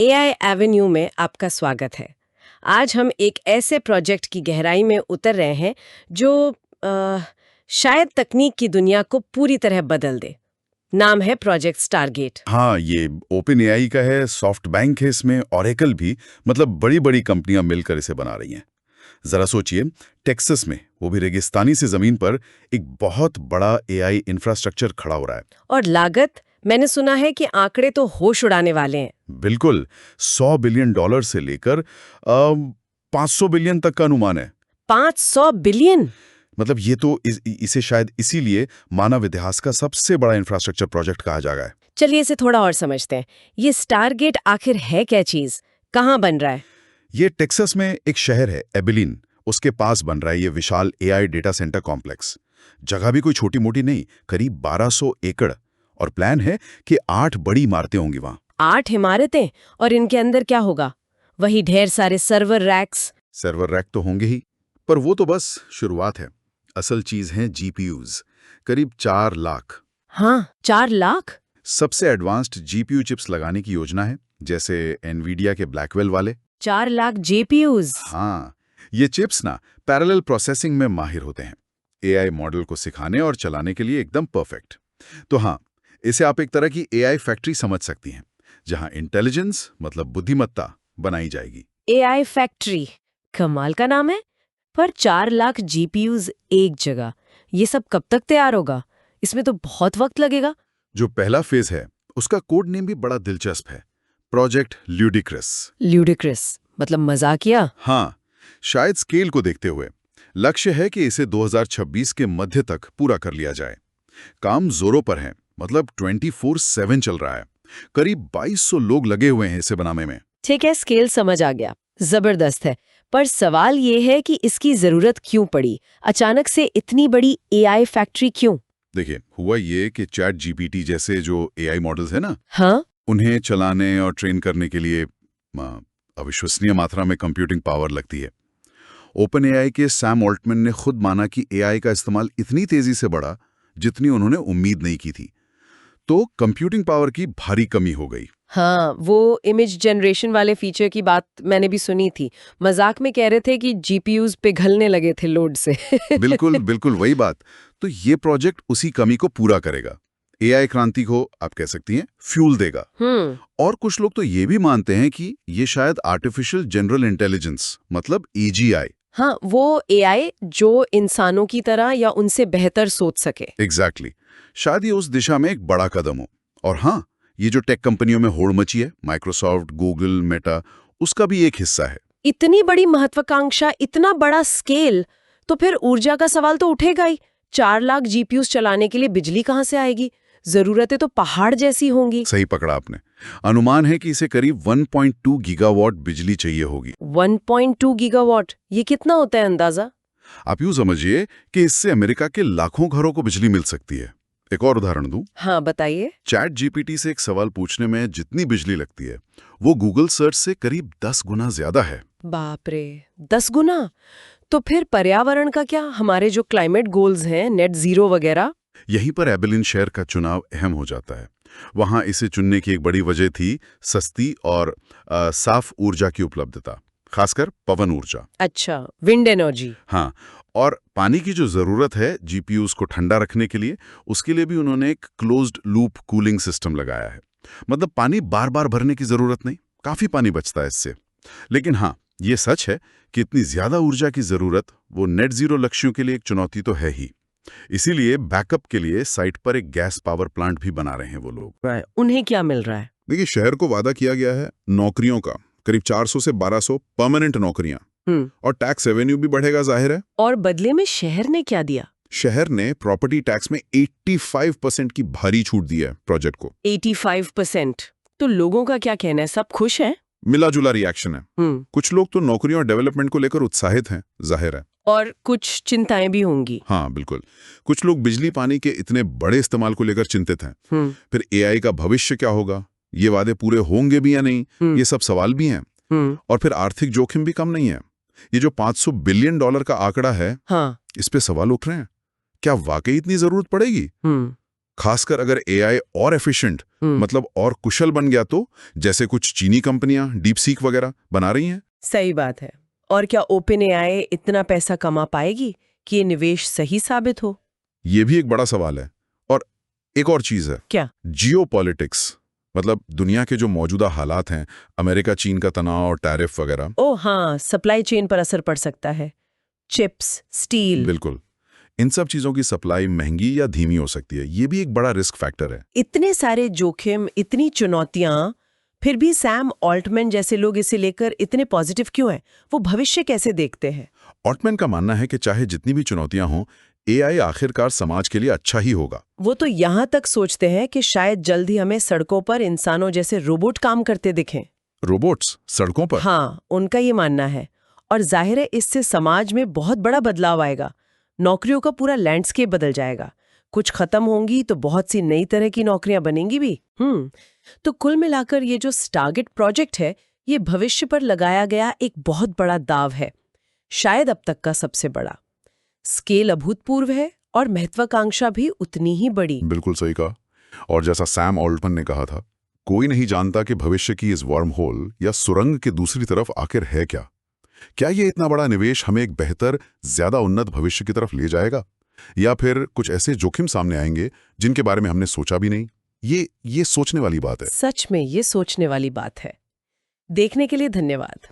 AI Avenue में आपका स्वागत है। आज हम एक ऐसे प्रोजेक्ट की गहराई में उतर रहे हैं जो शायद तकनीक की दुनिया को पूरी तरह बदल दे। नाम है प्रोजेक्ट स्टारगेट। हाँ, ये ओपन एआई का है, सॉफ्ट बैंक है इसमें, ओरेकल भी, मतलब बड़ी-बड़ी कंपनियां मिलकर इसे बना रही हैं। जरा सोचिए, टेक्सास में, वो भी रेगिस्तानी से जमीन पर, एक बहुत बड़ा एआई इंफ्रास्ट्रक्चर खड़ा हो रहा है। और लागत, मैंने सुना है कि आंकड़े तो होश उड़ाने वाले हैं। बिल्कुल, $100 बिलियन से लेकर 500 बिलियन तक का अनुमान है। 500 बिलियन? मतलब ये तो इसे शायद इसीलिए मानव इतिहास का सबसे बड़ा इंफ्रास्ट्रक्चर प्रोजेक्ट कहा जा रहा है। चलिए इसे थोड़ा और समझते हैं। ये स्टारगेट आखिर है क्या चीज? कहाँ बन रहा है? ये टेक्सास में एक शहर है, एबिलीन, उसके पास बन रहा है ये विशाल एआई डेटा सेंटर कॉम्प्लेक्स। जगह भी कोई छोटी मोटी नहीं, करीब 1200 एकड़। और प्लान है कि 8 बड़ी इमारतें होंगी वहां। 8 इमारतें? और इनके अंदर क्या होगा? वही ढेर सारे सर्वर रैक्स? सर्वर रैक तो होंगे ही, पर वो तो बस शुरुआत है। असल चीज है जीपीयूज, करीब 4 लाख। हाँ, 4 लाख? सबसे एडवांस्ड जीपीयू चिप्स लगाने की योजना है, जैसे एनवीडिया के ब्लैकवेल वाले। 4 लाख जेपीयूज? हाँ, ये चिप्स ना पैरेलल प्रोसेसिंग में माहिर होते हैं, एआई मॉडल को सिखाने और चलाने के लिए एकदम परफेक्ट। तो हाँ, इसे आप एक तरह की एआई फैक्ट्री समझ सकती हैं, जहां इंटेलिजेंस मतलब बुद्धिमत्ता बनाई जाएगी। एआई फैक्ट्री, कमाल का नाम है। पर 4 लाख जीपीयूज एक जगह, ये सब कब तक तैयार होगा? इसमें तो बहुत वक्त लगेगा। जो पहला फेज है, उसका कोड नेम भी बड़ा दिलचस्प है, प्रोजेक्ट ल्यूडिक्रस। ल्यूडिक्रस मतलब मजाकिया? हाँ, शायद स्केल को देखते हुए लक्ष्य है कि इसे 2026 के मध्य तक पूरा कर लिया जाए। काम जोरों पर है, मतलब 24/7 चल रहा है। करीब 2200 लोग लगे हुए हैं इसे बनाने में। ठीक है, स्केल समझ आ गया, जबरदस्त है। पर सवाल ये है कि इसकी जरूरत क्यों पड़ी? अचानक से इतनी बड़ी एआई फैक्ट्री क्यों? देखिए, हुआ ये कि चैट जीपीटी जैसे जो एआई मॉडल्स है ना, हाँ, उन्हें चलाने और ट्रेन करने के लिए अविश्वसनीय मात्रा में कंप्यूटिंग पावर लगती है। ओपन एआई के सैम ऑल्टमैन ने खुद माना कि एआई का इस्तेमाल इतनी तेजी से बढ़ा जितनी उन्होंने उम्मीद नहीं की थी। तो कंप्यूटिंग पावर की भारी कमी हो गई। हाँ, वो इमेज जनरेशन वाले फीचर की बात मैंने भी सुनी थी। मजाक में कह रहे थे कि जीपीयूज पिघलने लगे थे लोड से। बिल्कुल बिल्कुल वही बात। तो ये प्रोजेक्ट उसी कमी को पूरा करेगा, एआई क्रांति को आप कह सकती हैं फ्यूल देगा। और कुछ लोग तो ये भी मानते हैं कि ये शायद आर्टिफिशियल जनरल इंटेलिजेंस मतलब एजीआई। हाँ, वो एआई जो इंसानों की तरह या उनसे बेहतर सोच सके। एग्जैक्टली, शायद ये उस दिशा में एक बड़ा कदम हो। और हाँ, ये जो टेक कंपनियों में होड़ मची है, माइक्रोसॉफ्ट, गूगल, मेटा, उसका भी एक हिस्सा है। इतनी बड़ी महत्वाकांक्षा, इतना बड़ा स्केल, तो फिर ऊर्जा का सवाल तो उठेगा ही। 4 लाख जीपीयूज चलाने के लिए बिजली कहाँ से आएगी? जरूरतें तो पहाड़ जैसी होंगी। सही पकड़ा आपने। अनुमान है कि इसे करीब 1.2 गीगावाट बिजली चाहिए होगी। 1.2 गीगावाट, ये कितना होता है अंदाजा? आप यूं समझिए कि इससे अमेरिका के लाखों घरों को बिजली मिल सकती है। एक और उदाहरण दूं? हाँ, बताइए। चैट जीपीटी से एक सवाल पूछने में जितनी बिजली लगती है, वो गूगल सर्च से करीब 10 गुना ज्यादा है। बाप रे, 10 गुना? तो फिर पर्यावरण का क्या? हमारे जो क्लाइमेट गोल्स हैं, नेट जीरो वगैरह? यहीं पर एबिलिन शहर का चुनाव अहम हो जाता है। वहां इसे चुनने की एक बड़ी वजह थी सस्ती और साफ ऊर्जा की उपलब्धता, खासकर पवन ऊर्जा। अच्छा, विंड एनर्जी। हाँ, और पानी की जो जरूरत है जीपीयूज को ठंडा रखने के लिए, उसके लिए भी उन्होंने एक क्लोज्ड लूप कूलिंग सिस्टम लगाया है। मतलब पानी बार बार भरने की जरूरत नहीं, काफी पानी बचता है इससे। लेकिन हाँ, ये सच है कि इतनी ज्यादा ऊर्जा की जरूरत वो नेट जीरो लक्ष्यों के लिए एक चुनौती तो है ही। इसीलिए बैकअप के लिए साइट पर एक गैस पावर प्लांट भी बना रहे हैं वो लोग। उन्हें क्या मिल रहा है? देखिए, शहर को वादा किया गया है नौकरियों का, करीब 400 से 1200 परमानेंट नौकरियां, और टैक्स रेवेन्यू भी बढ़ेगा, जाहिर है। और बदले में शहर ने क्या दिया? शहर ने प्रॉपर्टी टैक्स में 85% की भारी छूट दी है प्रोजेक्ट को। 85%? तो लोगों का क्या कहना है, सब खुश हैं? मिला जुला रिएक्शन है। कुछ लोग तो नौकरियों और डेवलपमेंट को लेकर उत्साहित हैं, जाहिर है। और कुछ चिंताएं भी होंगी। हाँ बिल्कुल, कुछ लोग बिजली पानी के इतने बड़े इस्तेमाल को लेकर चिंतित हैं। फिर एआई का भविष्य क्या होगा, ये वादे पूरे होंगे भी या नहीं, ये सब सवाल भी हैं। और फिर आर्थिक जोखिम भी कम नहीं है। ये जो $500 बिलियन का आंकड़ा है, हाँ, इस पे सवाल उठ रहे हैं, क्या वाकई इतनी जरूरत पड़ेगी? खासकर अगर एआई और एफिशिएंट मतलब और कुशल बन गया तो, जैसे कुछ चीनी कंपनियां डीप सीक वगैरह बना रही हैं। सही बात है। और क्या ओपन एआई इतना पैसा कमा पाएगी कि ये निवेश सही साबित हो? ये भी एक बड़ा सवाल है। और एक और चीज है, क्या? जियोपॉलिटिक्स, मतलब दुनिया के जो मौजूदा हालात हैं, अमेरिका चीन का तनाव और टैरिफ वगैरह। ओ हाँ, सप्लाई चेन पर असर पड़ सकता है। Chips, steel. बिल्कुल, इन सब चीजों की सप्लाई महंगी या धीमी हो सकती है। ये भी एक बड़ा रिस्क फैक्टर है। इतने सारे जोखिम, इतनी चुनौतियां, फिर भी सैम ऑल्टमैन जैसे लोग इसे लेकर इतने पॉजिटिव क्यों हैं? वो भविष्य कैसे देखते हैं? ऑल्टमैन का मानना है कि चाहे जितनी भी चुनौतियां हों, एआई आखिरकार समाज के लिए अच्छा ही होगा। वो तो यहाँ तक सोचते हैं कि शायद जल्द ही हमें सड़कों पर इंसानों जैसे रोबोट काम करते दिखें। रोबोट्स सड़कों पर? हाँ, उनका ये मानना है। और जाहिर है इससे समाज में बहुत बड़ा बदलाव आएगा। नौकरियों का पूरा लैंडस्केप बदल जाएगा। कुछ खत्म होंगी तो बहुत सी नई तरह की नौकरियां बनेंगी भी। तो कुल मिलाकर ये जो स्टारगेट प्रोजेक्ट है, ये भविष्य पर लगाया गया एक बहुत बड़ा दाव है, शायद अब तक का सबसे बड़ा। स्केल अभूतपूर्व है और महत्वाकांक्षा भी उतनी ही बड़ी। बिल्कुल सही कहा। और जैसा सैम ऑल्टमैन ने कहा था, कोई नहीं जानता कि भविष्य की इस वर्म होल या सुरंग के दूसरी तरफ आखिर है क्या। क्या ये इतना बड़ा निवेश हमें एक बेहतर, ज्यादा उन्नत भविष्य की तरफ ले जाएगा, या फिर कुछ ऐसे जोखिम सामने आएंगे जिनके बारे में हमने सोचा भी नहीं? ये सोचने वाली बात है। सच में ये सोचने वाली बात है। देखने के लिए धन्यवाद।